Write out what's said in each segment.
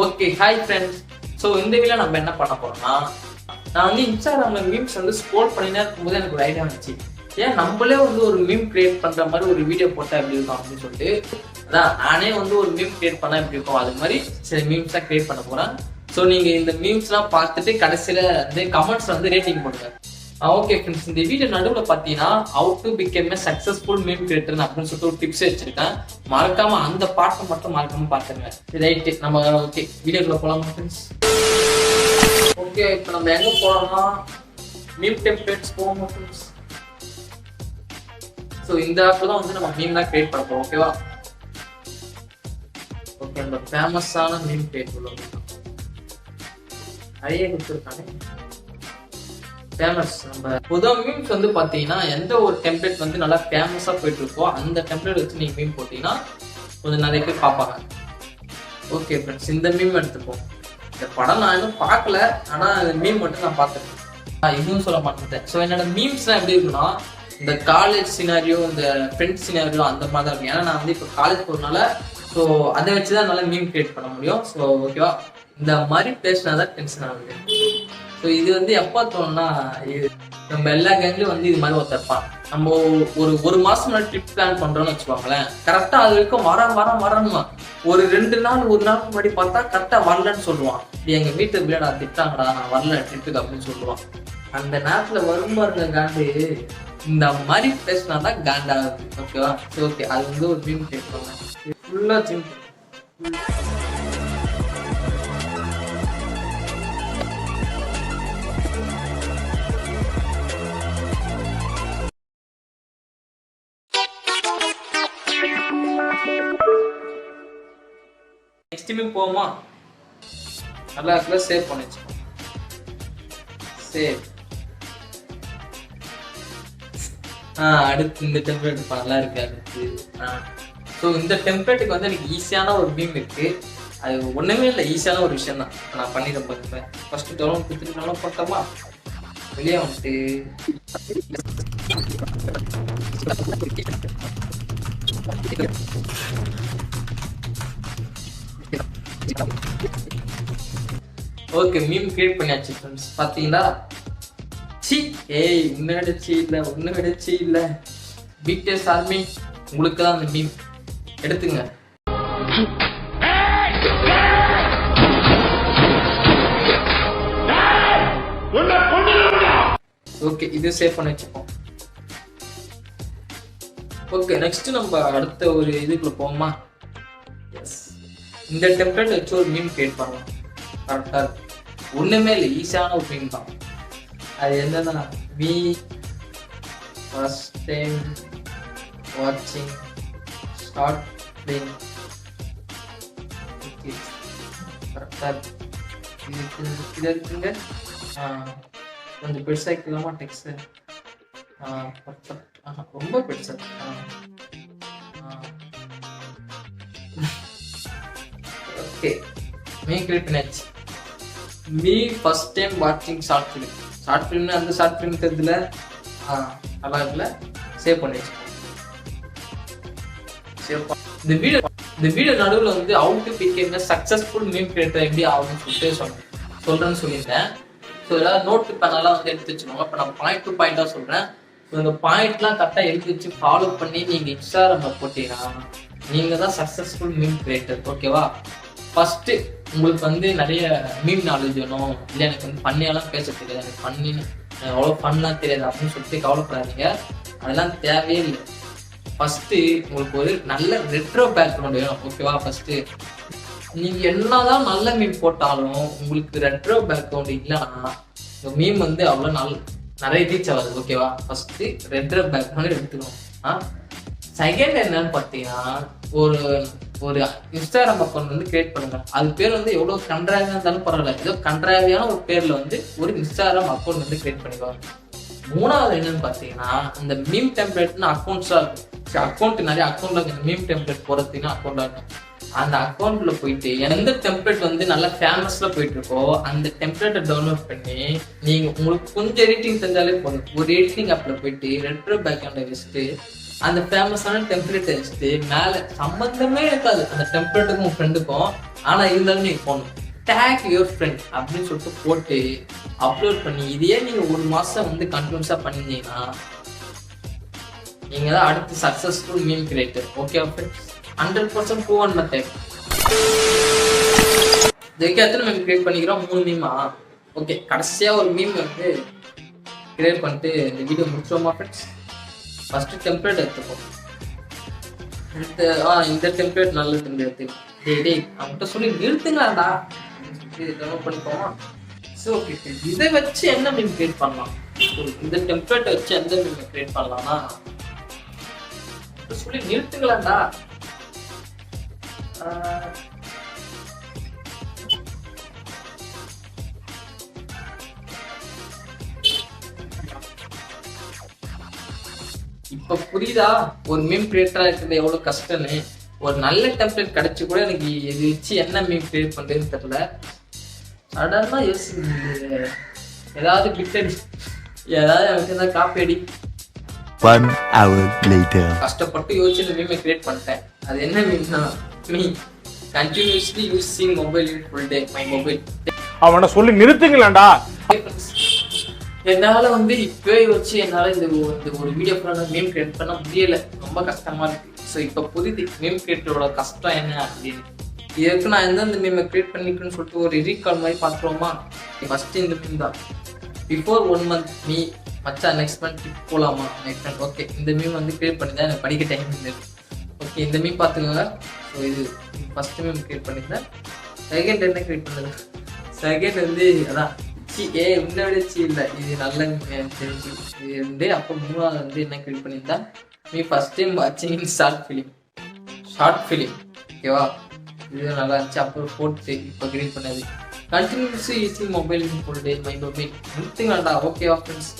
Okay hi friends. So இந்த video நம்ம என்ன பண்ண போறோம்னா, நான் வந்து இன்ஸ்டாகிராம்ல மீம்ஸ் வந்து ஸ்க்ரோல் பண்ணினே இருக்கும்போது எனக்கு ஒரு ஐடியா வந்துச்சு. ஏன் நம்மளே வந்து ஒரு மீம் கிரியேட் பண்ற மாதிரி ஒரு வீடியோ போட்டா எப்படி இருக்கும் அப்படின்னு சொல்லிட்டு, அதான் நானே வந்து ஒரு மீம் கிரியேட் பண்ணா எப்படி இருக்கும் அது மாதிரி சில மீம்ஸ் தான் கிரியேட் பண்ண போறேன். ஸோ நீங்க இந்த மீம்ஸ்லாம் பார்த்துட்டு கடைசியில வந்து கமெண்ட்ஸ்ல வந்து ரேட்டிங் போடுங்க. ஓகே ஃப்ரெண்ட்ஸ், இந்த வீடியோ நடுவில் பார்த்தீங்கன்னா how to become a successful meme creator அப்படின்னு சொல்லிட்டு ஒரு டிப்ஸ் வச்சிருக்கேன். மறக்காம அந்த பாட்டை மட்டும் மறக்காம பார்த்துங்க. ரைட்டு, நம்ம ஓகே வீடியோக்குள்ள போகலாமா ஃப்ரெண்ட்ஸ்? ஓகே, இப்போ நம்ம எங்க போறோம்னா மீம் டெம்ப்ளேட்ஸ் போவோம் ஃப்ரெண்ட்ஸ். ஸோ இந்த ஆப்ல தான் வந்து நம்ம மீம்லாம் கிரியேட் பண்ண போறோம். ஓகேவா? ஓகே, அந்த ஃபேமஸான மீம் கிரியேட் பண்ணுவோம். நிறைய கொடுத்துருக்காங்க ஃபேமஸ். நம்ம பொதுவாக மீம்ஸ் வந்து பார்த்தீங்கன்னா எந்த ஒரு டெம்ப்ளேட் வந்து நல்லா ஃபேமஸாக போயிட்டு இருக்கோ அந்த டெம்ப்ளேட் வச்சு நீங்கள் மீம் போட்டீங்கன்னா கொஞ்சம் நிறைய பேர் பார்ப்பாங்க. ஓகே ஃப்ரெண்ட்ஸ், இந்த மீம் எடுத்துப்போம். இந்த படம் நான் இன்னும் பார்க்கல, ஆனால் இந்த மீம் மட்டும் நான் பார்த்துருக்கேன். இன்னும் சொல்ல மாட்டேன். ஸோ என்னோட மீம்ஸ்லாம் எப்படி இருக்குன்னா, இந்த காலேஜ் சினாரியோ, இந்த ஃப்ரெண்ட்ஸ் சினாரியோ அந்த மாதிரி தான் இருக்கும். ஏன்னா நான் வந்து இப்போ காலேஜ் போகிறதுனால ஸோ அதை வச்சு தான் நல்லா மீம் கிரியேட் பண்ண முடியும். ஸோ ஓகேவா, இந்த மாதிரி பேசினா தான் டென்ஷன் ஆகுது. ஸோ இது வந்து எப்போ தோணுன்னா, நம்ம எல்லா கேங்லையும் வந்து இது மாதிரி ஒருத்தருப்பான். நம்ம ஒரு மாசம் முன்னாடி ட்ரிப் பிளான் பண்றோம்னு வச்சுக்கோங்களேன், கரெக்டா அது வரைக்கும் வரணுமா, ஒரு 2 நாள் முன்னாடி பார்த்தா கரெக்டா வரலன்னு சொல்லுவான். எங்க வீட்டு பிள்ளைடா திட்டாங்கடா, நான் வரல ட்ரிப்புக்கு அப்படின்னு சொல்லுவான். அந்த நேரத்துல வரும்பாருங்க காண்டு. இந்த மாதிரி பேசினாதான் காண்டாகுது. ஓகேவா? சரி ஓகே, அது வந்து ஒரு மீம் கேட்பாங்க. ஃபுல்லா சிம்பிள். நெக்ஸ்ட் மீம் போவோமா? நல்லா இருக்குல்ல? சேவ் பண்ணி வச்சுக்கோ. சேவ். அடுத்து இந்த டெம்ப்ளேட் நல்லா இருக்கு. அடுத்து ஸோ இந்த டெம்ப்ளேட்டுக்கு வந்து எனக்கு ஈஸியான ஒரு மீம் இருக்கு. அது ஒண்ணுமே இல்லை, ஈஸியான ஒரு விஷயம் தான். நான் பண்ணிடுறேன் பாருங்க. ஃபர்ஸ்ட் டவுன்லோட் கொடுத்துட்டு டவுன்லோட் பண்ணட்டோமா? வெளியே வந்துட்டு ஓகே, மீம் கிரியேட் பண்ணியாச்சு ஃப்ரெண்ட்ஸ். பாத்தீங்களா? ஒன்னு விடச்சி இல்ல பிடிஎஸ் ஆர்மி, உங்களுக்கு தான் அந்த மீம் எடுத்துங்க. ஓகே, இது சேவ் பண்ணி வச்சுப்போம். ஓகே, நெக்ஸ்ட் நம்ம அடுத்த ஒரு இதுக்குள்ள போவோமா? எஸ், இந்த டெம்ப்ளேட் வச்சு ஒரு மீம் கிரியேட் பண்ணலாம். கரெக்டா இருக்கு. ஒண்ணுமே இல்லை, ஈஸியான ஒரு மீம் தான். அது என்னன்னா, மீ ஃபர்ஸ்ட் டைம் வாட்சிங் ஷார்ட் ஃபிலிம். ஓகே, கரெக்டா இது இருக்குங்க. கொஞ்சம் பெருசாக்கலாமா டெக்ஸ்ட்? பர்ஃபெக்ட். ரொம்ப பெருசா. ஓகே, மீம் கிரியேட் பண்ணியாச்சு. மீ ஃபர்ஸ்ட் டைம் வாட்சிங் ஷார்ட் ஃபிலிம். ஷார்ட் ஃபிலிம்னா அந்த ஷார்ட் ஃபிலிம் தெரியுதுல? நல்லா இருக்குல்ல? சேவ் பண்ணி வச்சுக்கோங்க. இந்த வீடியோ நடுவில் வந்து how to become a successful meme creator எப்படி ஆகும்னு சொல்லிட்டு சொல்றேன்னு சொல்லியிருந்தேன். ஸோ ஏதாவது நோட்டு பேனெல்லாம் வந்து எடுத்து வச்சுக்கோங்க. இப்போ நான் பாயிண்ட் டு பாயிண்டாக சொல்கிறேன். ஸோ இந்த பாயிண்ட்லாம் கரெக்டாக எடுத்து வச்சு ஃபாலோ பண்ணி நீங்கள் இன்ஸ்டாகிராம்ல போட்டீங்கன்னா நீங்கள் தான் சக்ஸஸ்ஃபுல் மீம் கிரியேட்டர். ஓகேவா? ஃபர்ஸ்ட்டு உங்களுக்கு வந்து நிறைய மீம் நாலேஜ் வேணும். இல்லை எனக்கு வந்து ஃபன்னியாலாம் பேச தெரியாது, எனக்கு ஃபன்னி அவ்வளோ ஃபன்னாக தெரியாது அப்படின்னு சொல்லிட்டு கவலைப்படாதீங்க. அதெல்லாம் தேவையே இல்லை. ஃபர்ஸ்ட்டு உங்களுக்கு ஒரு நல்ல ரெட்ரோ பேக்ரவுண்ட் வேணும். ஓகேவா? ஃபர்ஸ்ட்டு நீங்கள் என்னதான் நல்ல மீம் போட்டாலும் உங்களுக்கு ரெட்ரோ பேக்ரவுண்ட் இல்லைன்னா இந்த மீம் வந்து அவ்வளோ நிறைய ரீச் ஆகாது. ஓகேவா? ஃபர்ஸ்ட்டு ரெட்ரோ பேக்ரவுண்ட் எடுத்துக்கணும். செகண்ட் என்னன்னு பார்த்தீங்கன்னா, ஒரு இன்ஸ்டாகிராம் அக்கௌண்ட் வந்து கிரியேட் பண்ணுங்க. அது பேர் வந்து எவ்வளோ கண்ட்ராவியாக இருந்தாலும் பரவாயில்ல, ஏதோ கண்ட்ராவியான ஒரு பேரில் வந்து ஒரு இன்ஸ்டாகிராம் அக்கௌண்ட் வந்து கிரியேட் பண்ணிக்குவாங்க. மூணாவது என்னன்னு பார்த்தீங்கன்னா, இந்த மீம் டெம்ப்ளேட்னு அக்கௌண்ட்ஸாக இருக்கும். அக்கௌண்ட் நிறைய அக்கௌண்ட்ல மீம் டெம்ப்ளேட் போகிறதுக்கு அக்கௌண்ட்டாக இருக்கும். அந்த அக்கௌண்ட்ல போயிட்டு எந்த டெம்ப்ளேட் வந்து நல்லா ஃபேமஸ்ல போயிட்டு இருக்கோ அந்த டெம்ப்ளேட்டை டவுன்லோட் பண்ணி உங்களுக்கு கொஞ்சம் எடிட்டிங் தெரிஞ்சாலே போதும். ஒரு எடிட்டிங் ஆப்ல போயிட்டு ரெட்ரோ பேக்ரவுண்டை வச்சுட்டு அந்த ஃபேமஸான டெம்ப்ளேட் வச்சுட்டு மேலே சம்பந்தமே இருக்காது அந்த டெம்ப்ளேட்டுக்கும் உன் ஃப்ரெண்டுக்கும், ஆனால் இருந்தாலும் நீங்க போகணும் டேக் யுவர் ஃப்ரெண்ட் அப்படின்னு சொல்லிட்டு போட்டு அப்லோட் பண்ணி இதையே நீங்கள் 1 மாதம் வந்து கண்டினியூஸாக பண்ணியிருந்தீங்கன்னா நீங்கள் தான் அடுத்து successful meme creator. Okay friends, 100% proven method. இதுக்கு எத்தனை மீம் கிரியேட் பண்ணிக்கிறோம்? 3 மீமா? ஓகே, கடைசியாக ஒரு மீம் வந்து கிரியேட் பண்ணிட்டு இந்த வீடியோ முடிச்சோமா ஃப்ரெண்ட்ஸ்? ஃபர்ஸ்ட் டெம்ப்ளேட் எடுத்துப்போம். இந்த டெம்ப்ளேட் நல்ல டெம்ப்ளேட் எடுத்துக்கலாம். டேய் அவன்கிட்ட சொல்லி நிறுத்துங்களாடா டவுன்லோட் பண்ணிப்போமா? ஸோ ஓகே, இதை வச்சு என்ன மீம் கிரியேட் பண்ணலாம்? இந்த டெம்ப்ளேட் வச்சு எந்த மீம் கிரியேட் பண்ணலாம்னா சொல்லி நிறுத்துங்களாடா. இப்ப புரியுதா ஒரு மீம் கிரியேட்டரா இருக்கிறது எவ்வளவு கஷ்டம்னு? ஒரு நல்ல டெம்ப்ளேட் கிடைச்சு கூட எனக்கு இது வச்சு என்ன மீம் கிரியேட் பண்றதுன்னு தெரியல. சடனா யோசிச்சு ஏதாவது பிட்டடி ஏதாவது எனக்கு காப்பி அடி. 1 hour later. கஷ்டப்பட்டு யோசிச்சு இந்த மீமை கிரியேட் பண்ணிட்டேன். அது என்ன மீம்னா, me continuously using mobile in full day my mobile. அவனை சொல்லி நிறுத்துங்களேன்டா. என்னால வந்து இப்பவே வச்சு என்னால இந்த ஒரு வீடியோ ஃபுல்லாக மீம் கிரியேட் பண்ண முடியல, ரொம்ப கஷ்டமா இருக்கு. ஸோ இப்போ புரியுது மீம் கிரியேட்டரோட கஷ்டம் என்ன அப்படின்னு. இதுக்கு நான் எந்தெந்த மீமை கிரியேட் பண்ணிருக்கேன்னு சொல்லிட்டு ஒரு ரீகால் மாதிரி பார்த்துருவோமா? ஃபர்ஸ்ட் இந்த மீம் தான். பிஃபோர் 1 month மீ மச்சான் நெக்ஸ்ட் மந்த் ட்ரிப் போகலாமா மை ஃப்ரெண்ட். ஓகே, இந்த மீம் வந்து கிரியேட் பண்ணி தான் எனக்கு படிக்க டைம் இருந்தது. ஓகே, இந்த மீம் பார்த்துக்கோங்க. ஸோ இது ஃபர்ஸ்ட் மீம் கிரியேட் பண்ணியிருந்தேன். செகண்ட் என்ன கிரியேட் பண்ணது? செகண்ட் வந்து அதான் உன்னை விட இல்லை, இது நல்ல தெரிஞ்சு இது இருந்து. அப்போ 3வது வந்து என்ன கிரியேட் பண்ணியிருந்தா, மீ ஃபர்ஸ்ட் டைம் வாட்சிங் ஷார்ட் ஃபிலிம். ஓகேவா, இது நல்லா இருந்துச்சு. அப்புறம் 4th இப்போ கிரியேட் பண்ணது continuously using mobile full day my mobile. நிறுத்துங்கடா. ஓகேவா ஃப்ரெண்ட்ஸ்?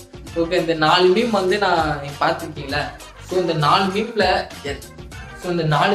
ஓகே, இந்த 4 மீம் வந்து நான் பார்த்துருக்கீங்களா? ஸோ இந்த 4 மீம்ல ஸோ இந்த 4